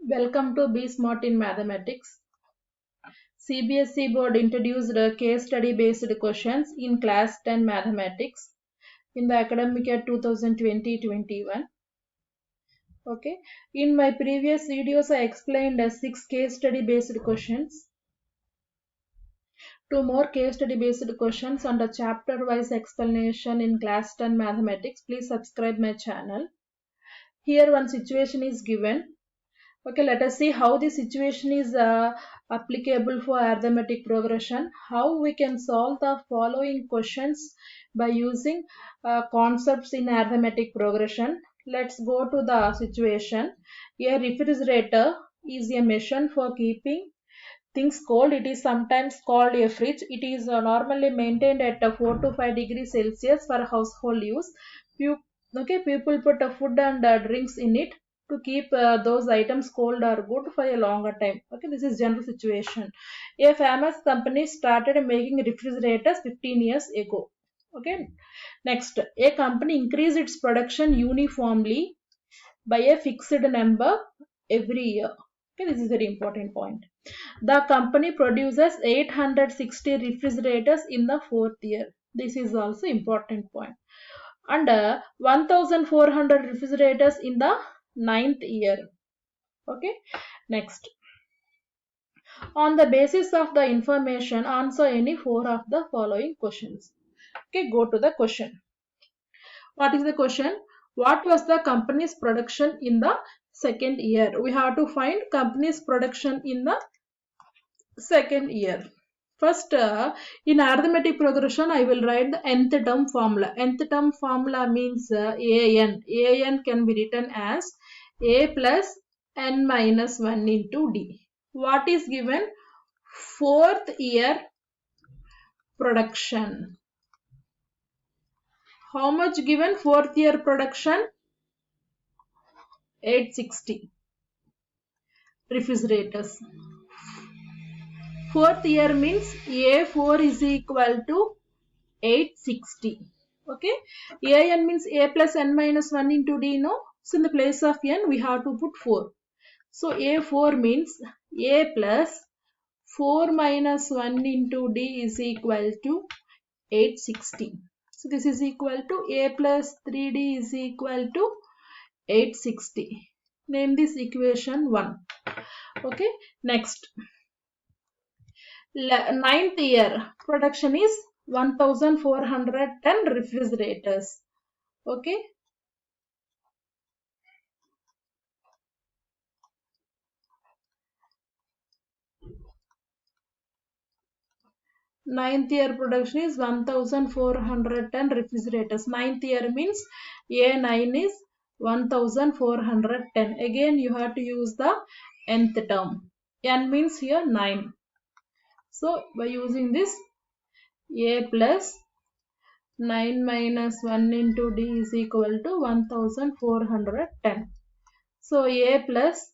Welcome to Be Smart in Mathematics. CBSE board introduced case study based questions in class 10 mathematics in the academic year 2020-21. Okay. In my previous videos, I explained 6 case study based questions. 2 more case study based questions and a chapter wise explanation in class 10 mathematics. Please subscribe my channel. Here one situation is given. Okay, let us see how the situation is applicable for arithmetic progression. How we can solve the following questions by using concepts in arithmetic progression. Let's go to the situation. A refrigerator is a machine for keeping things cold. It is sometimes called a fridge. It is normally maintained at 4 to 5 degrees Celsius for household use. People put food and drinks in it to keep those items cold or good for a longer time. Okay, this is general situation. A famous company started making refrigerators 15 years ago. Okay, next, a company increased its production uniformly by a fixed number every year. Okay, this is very important point. The company produces 860 refrigerators in the 4th year. This is also important point. And 1400 refrigerators in the 9th year. Okay, next. On the basis of the information, answer any 4 of the following questions. Okay, go to the question. What is the question? What was the company's production in the 2nd year? We have to find company's production in the 2nd year. First, in arithmetic progression, I will write the nth term formula. Nth term formula means an. An can be written as a plus n minus 1 into d. What is given? 4th year production. How much given? 4th year production? 860 refrigerators. 4th year means A4 is equal to 860. Okay. An means a plus n minus 1 into d, no? So in the place of n, we have to put 4. So A4 means a plus 4 minus 1 into d is equal to 860. So this is equal to a plus 3d is equal to 860. Name this equation 1. Okay. Next. 9th year production is 1410 refrigerators. Okay. 9th year production is 1410 refrigerators. 9th year means A9 is 1410. Again you have to use the nth term. N means here 9. So by using this, a plus 9 minus 1 into d is equal to 1410. So a plus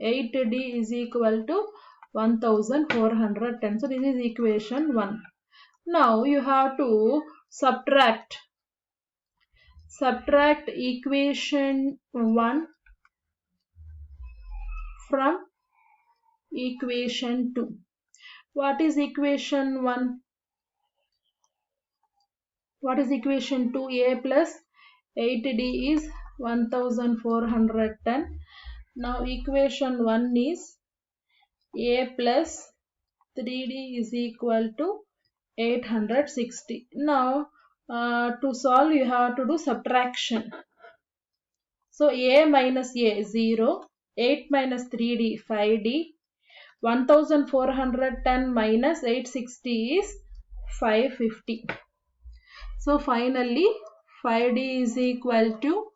8d is equal to 1410. So this is equation 1. Now you have to subtract equation 1 from equation 2. What is equation 1? What is equation 2? A plus 8d is 1410. Now equation 1 is a plus 3d is equal to 860. Now to solve you have to do subtraction. So a minus a 0, 8 minus 3d 5d, 1410 minus 860 is 550. So finally 5d is equal to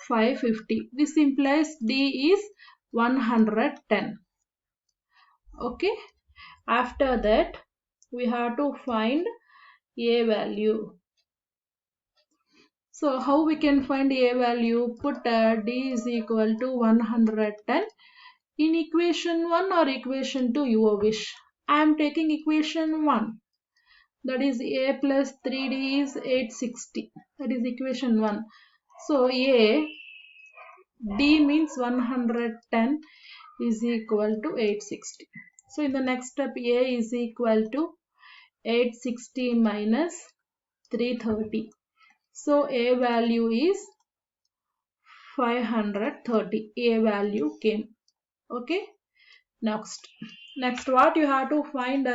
550. This implies d is 110. Okay. After that we have to find a value. So how we can find a value? Put d is equal to 110 in equation 1 or equation 2, your wish. I am taking equation 1. That is a plus 3d is 860. That is equation 1. So d means 110. is equal to 860. So in the next step, A is equal to 860 minus 330. So A value is 530. A value came. Okay. Next what you have to find,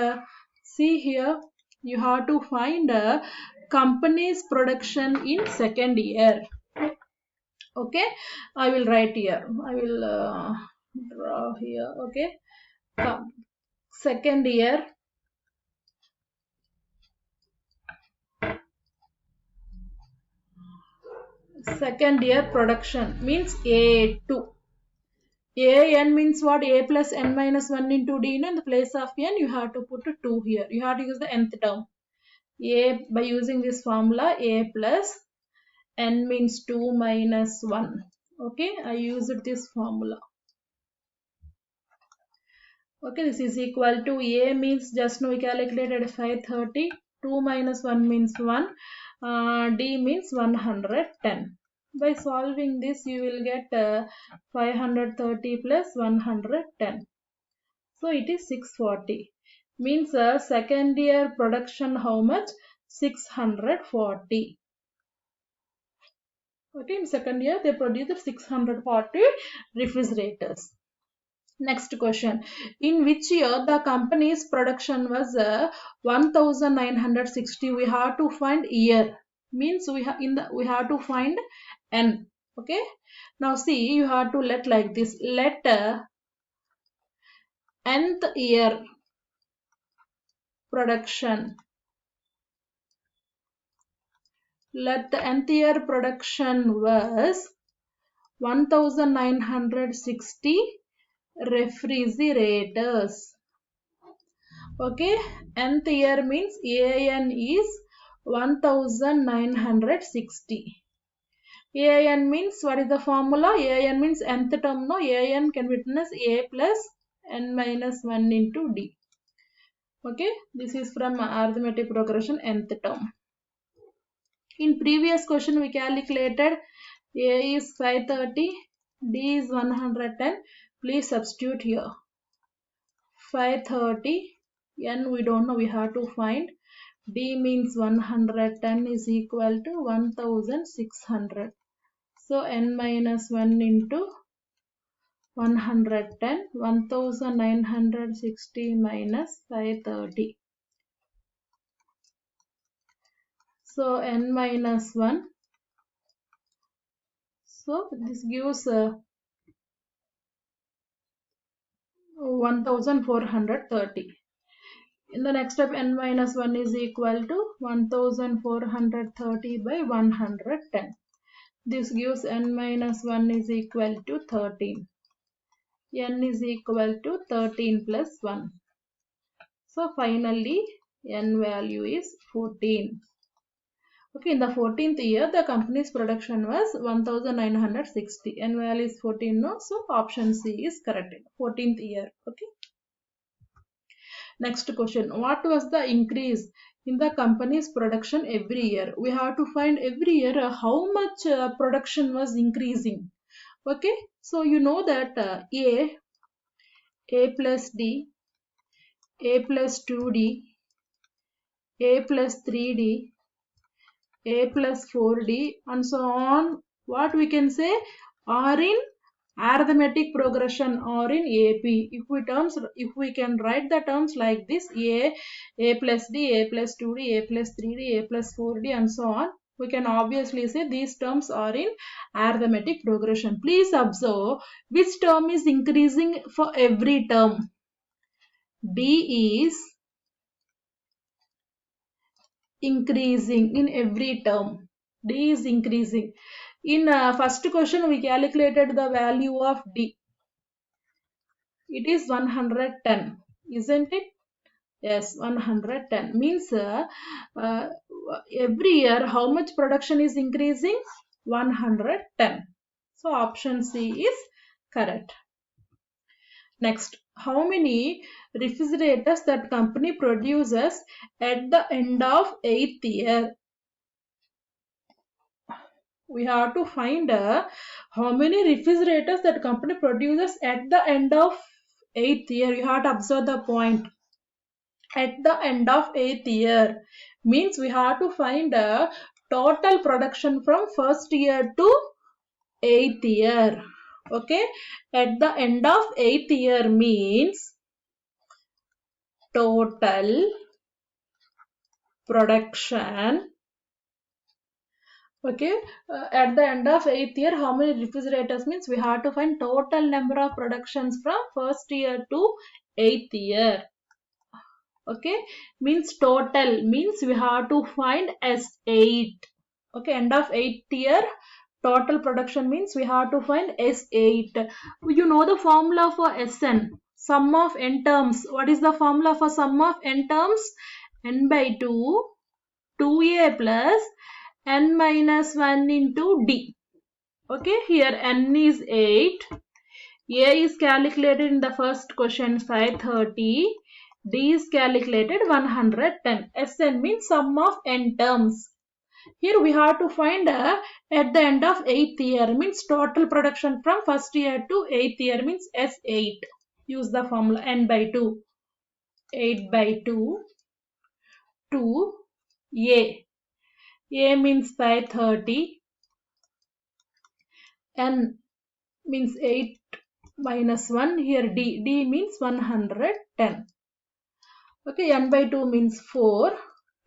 see here, you have to find a company's production in second year. Okay, I will write here, I will draw here. Okay, second year production means A2. AN means what? A plus n minus 1 into D. In the place of n, you have to put a 2 here. You have to use the nth term. A, by using this formula, A plus n means 2 minus 1. Okay, I used this formula. Okay, this is equal to A means just now we calculated 530. 2 minus 1 means 1. D means 110. By solving this, you will get 530 plus 110. So it is 640. Means second year production how much? 640. Okay, in second year they produced 640 refrigerators. Next question. In which year the company's production was 1960? We have to find year. Means we have to find n. Okay. Now see, you have to let like this. Let nth year production. Let the nth year production was 1960 refrigerators. Okay, nth year means AN is 1960. AN means what is the formula? AN means nth term. No, AN can be written as A plus n minus 1 into D. Okay, this is from arithmetic progression nth term. In previous question we calculated A is 530, D is 110. Please substitute here. 530, n we don't know, we have to find. D means 110 is equal to 1600. So n minus 1 into 110, 1960 minus 530. So n minus 1. So this gives 1430. In the next step, n minus 1 is equal to 1430 by 110. This gives n minus 1 is equal to 13. N is equal to 13 plus 1. So finally, n value is 14. Okay, in the 14th year, the company's production was 1960. N value is 14, no? So option C is correct. 14th year. Okay. Next question. What was the increase in the company's production every year? We have to find every year how much production was increasing. Okay. So you know that A plus D, A plus 2D, A plus 3D, A plus 4D and so on. What we can say are in arithmetic progression or in AP. If we can write the terms like this, A plus D, A plus 2D, A plus 3D, A plus 4D and so on, we can obviously say these terms are in arithmetic progression. Please observe which term is increasing for every term. D is increasing in every term. D is increasing. In first question we calculated the value of D. It is 110, isn't it? Yes, 110 means every year how much production is increasing? 110. So option C is correct. Next, how many refrigerators that company produces at the end of 8th year? we have to find how many refrigerators that company produces at the end of 8th year. You have to observe the point. At the end of 8th year means we have to find total production from first year to 8th year. Okay, at the end of 8th year means total production. Okay, at the end of 8th year, how many refrigerators means we have to find total number of productions from first year to 8th year. Okay, means total means we have to find S8. Okay, end of 8th year, total production means we have to find S8. You know the formula for Sn, sum of n terms. What is the formula for sum of n terms? N by 2, 2a plus n minus 1 into d. Okay, here n is 8. A is calculated in the first question 530. D is calculated 110. Sn means sum of n terms. Here we have to find at the end of 8th year means total production from first year to 8th year means S8. Use the formula n by 2. 8 by 2. 2 A. A means 530. N means 8 minus 1. Here D. D means 110. Okay, n by 2 means 4.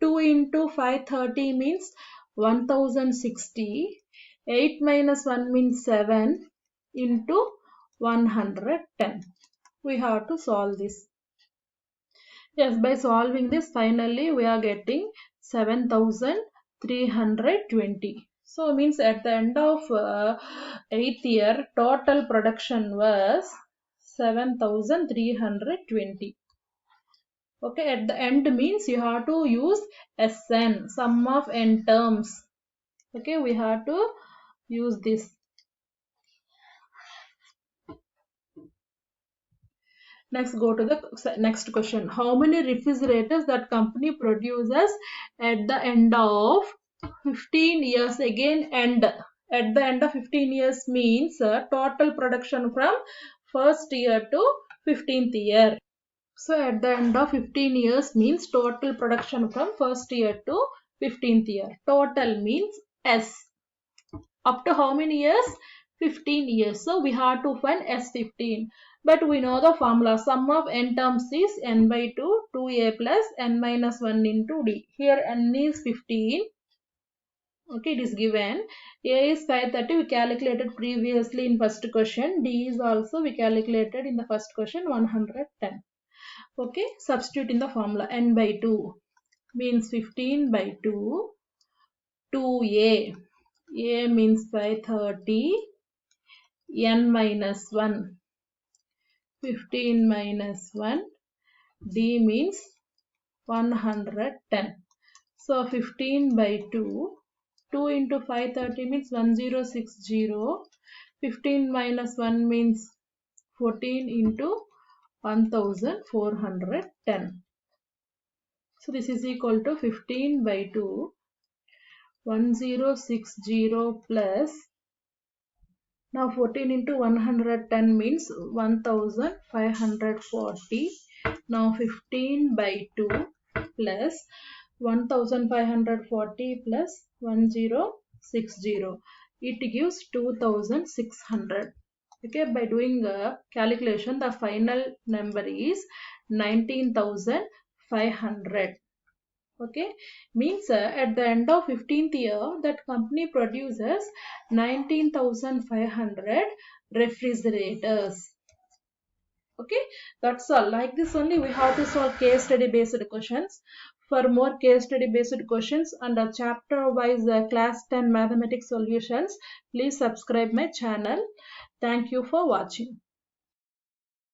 2 into 530 means 1060. 8 minus 1 means 7 into 110. We have to solve this. Yes, by solving this, finally we are getting 7320. So means at the end of 8th year, total production was 7320. Okay, at the end means you have to use Sn, sum of n terms. Okay, we have to use this. Next, go to the next question. How many refrigerators that company produces at the end of 15 years? Again, end. At the end of 15 years means total production from first year to 15th year. So at the end of 15 years means total production from first year to 15th year. Total means S. Up to how many years? 15 years. So we have to find S15. But we know the formula. Sum of n terms is n by 2, 2a plus n minus 1 into d. Here n is 15. Okay, it is given. A is 530. We calculated previously in first question. D is also we calculated in the first question 110. Okay, substitute in the formula. N by 2 means 15 by 2. 2a. A means 530. N minus 1. 15 minus 1. D means 110. So 15 by 2. 2 into 530 means 1060. 15 minus 1 means 14 into 1410. So this is equal to 15 by 2. 1060 plus, now 14 into 110 means 1540. Now 15 by 2 plus 1540 plus 1060. It gives 2600. Okay, by doing a calculation, the final number is 19,500. Okay, means at the end of 15th year that company produces 19,500 refrigerators. Okay, that's all. Like this only we have to solve case study based questions. For more case study based questions and chapter wise class 10 mathematics solutions, please subscribe my channel. Thank you for watching.